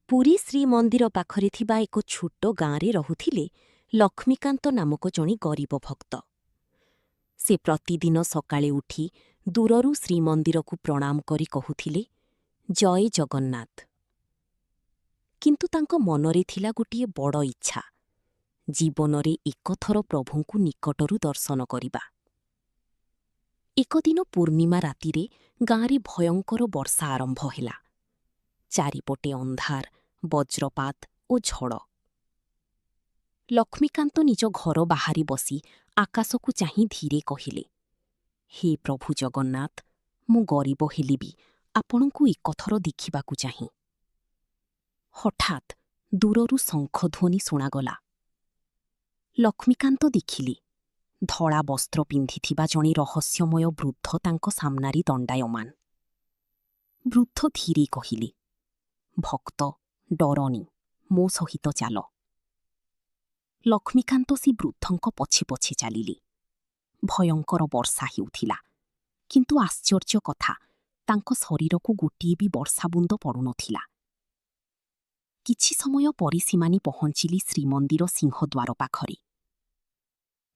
ପୁରୀ ଶ୍ରୀମନ୍ଦିର ପାଖରେ ଥିବା ଏକ ଛୋଟ ଗାଁରେ ରହୁଥିଲେ ଲକ୍ଷ୍ମୀକାନ୍ତ ନାମକ ଜଣେ ଗରିବ ଭକ୍ତ। ସେ ପ୍ରତିଦିନ ସକାଳେ ଉଠି ଦୂରରୁ ଶ୍ରୀମନ୍ଦିରକୁ ପ୍ରଣାମ କରି କହୁଥିଲେ, ଜୟ ଜଗନ୍ନାଥ। କିନ୍ତୁ ତାଙ୍କ ମନରେ ଥିଲା ଗୋଟିଏ ବଡ଼ ଇଚ୍ଛା, ଜୀବନରେ ଏକଥର ପ୍ରଭୁଙ୍କୁ ନିକଟରୁ ଦର୍ଶନ କରିବା। ଏକଦିନ ପୂର୍ଣ୍ଣିମା ରାତିରେ ଗାଁରେ ଭୟଙ୍କର ବର୍ଷା ଆରମ୍ଭ ହେଲା। ଚାରିପଟେ ଅନ୍ଧାର, ବଜ୍ରପାତ ଓ ଝଡ଼। ଲକ୍ଷ୍ମୀକାନ୍ତ ନିଜ ଘର ବାହାରେ ବସି ଆକାଶକୁ ଚାହିଁ ଧୀରେ କହିଲେ, ହେ ପ୍ରଭୁ ଜଗନ୍ନାଥ, ମୁଁ ଗରିବ ହେଲେ ବି ଆପଣଙ୍କୁ ଏକଥର ଦେଖିବାକୁ ଚାହେଁ। ହଠାତ୍ ଦୂରରୁ ଶଙ୍ଖଧ୍ୱନି ଶୁଣାଗଲା। ଲକ୍ଷ୍ମୀକାନ୍ତ ଦେଖିଲେ, ଧଳା ବସ୍ତ୍ର ପିନ୍ଧିଥିବା ଜଣେ ରହସ୍ୟମୟ ବୃଦ୍ଧ ତାଙ୍କ ସାମ୍ନାରେ ଦଣ୍ଡାୟମାନ। ବୃଦ୍ଧ ଧୀରେ କହିଲେ, ଭକ୍ତ, ଡରନି, ମୋ ସହିତ ଚାଲ। ଲକ୍ଷ୍ମୀକାନ୍ତ ସେ ବୃଦ୍ଧଙ୍କ ପଛେ ପଛେ ଚାଲିଲେ। ଭୟଙ୍କର ବର୍ଷା ହେଉଥିଲା, କିନ୍ତୁ ଆଶ୍ଚର୍ଯ୍ୟ କଥା, ତାଙ୍କ ଶରୀରକୁ ଗୋଟିଏ ବି ବର୍ଷାବୁନ୍ଦ ପଡ଼ୁନଥିଲା। କିଛି ସମୟ ପରେ ସେମାନେ ପହଞ୍ଚିଲେ ଶ୍ରୀମନ୍ଦିର ସିଂହଦ୍ୱାର ପାଖରେ।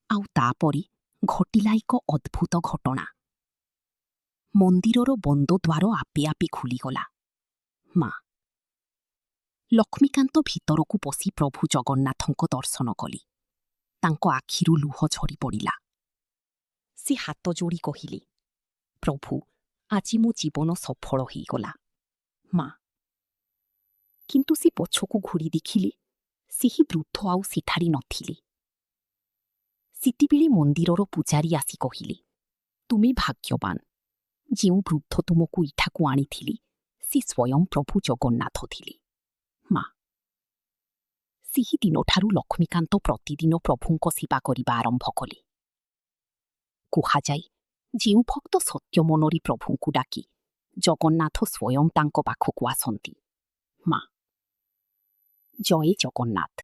ଆଉ ତାପରେ ଘଟିଲା ଏକ ଅଦ୍ଭୁତ ଘଟଣା। ମନ୍ଦିରର ବନ୍ଦ ଦ୍ୱାର ଆପେ ଆପେ ଖୋଲିଗଲା। ମା ଲକ୍ଷ୍ମୀକାନ୍ତ ଭିତରକୁ ପଶି ପ୍ରଭୁ ଜଗନ୍ନାଥଙ୍କ ଦର୍ଶନ କଲେ। ତାଙ୍କ ଆଖିରୁ ଲୁହ ଝରି ପଡ଼ିଲା। ସେ ହାତ ଯୋଡ଼ି କହିଲେ, ପ୍ରଭୁ, ଆଜି ମୋ ଜୀବନ ସଫଳ ହୋଇଗଲା। ମା କିନ୍ତୁ ସେ ପଛକୁ ଘୁରି ଦେଖିଲେ, ସେହି ବୃଦ୍ଧ ଆଉ ସେଠାରେ ନଥିଲେ। ସେତେବେଳେ ମନ୍ଦିରର ପୂଜାରୀ ଆସି କହିଲେ, ତୁମେ ଭାଗ୍ୟବାନ। ଯେଉଁ ବୃଦ୍ଧ ତୁମକୁ ଏଠାକୁ ଆଣିଥିଲେ, ସେ ସ୍ୱୟଂ ପ୍ରଭୁ ଜଗନ୍ନାଥ ଥିଲେ। ମା ସେହି ଦିନଠାରୁ ଲକ୍ଷ୍ମୀକାନ୍ତ ପ୍ରତିଦିନ ପ୍ରଭୁଙ୍କ ସେବା କରିବା ଆରମ୍ଭ କଲେ। କୁହାଯାଏ, ଯେଉଁ ଭକ୍ତ ସତ୍ୟ ମନରେ ପ୍ରଭୁଙ୍କୁ ଡାକେ, ଜଗନ୍ନାଥ ସ୍ୱୟଂ ତାଙ୍କ ପାଖକୁ ଆସନ୍ତି। ମା ଜୟ ଜଗନ୍ନାଥ।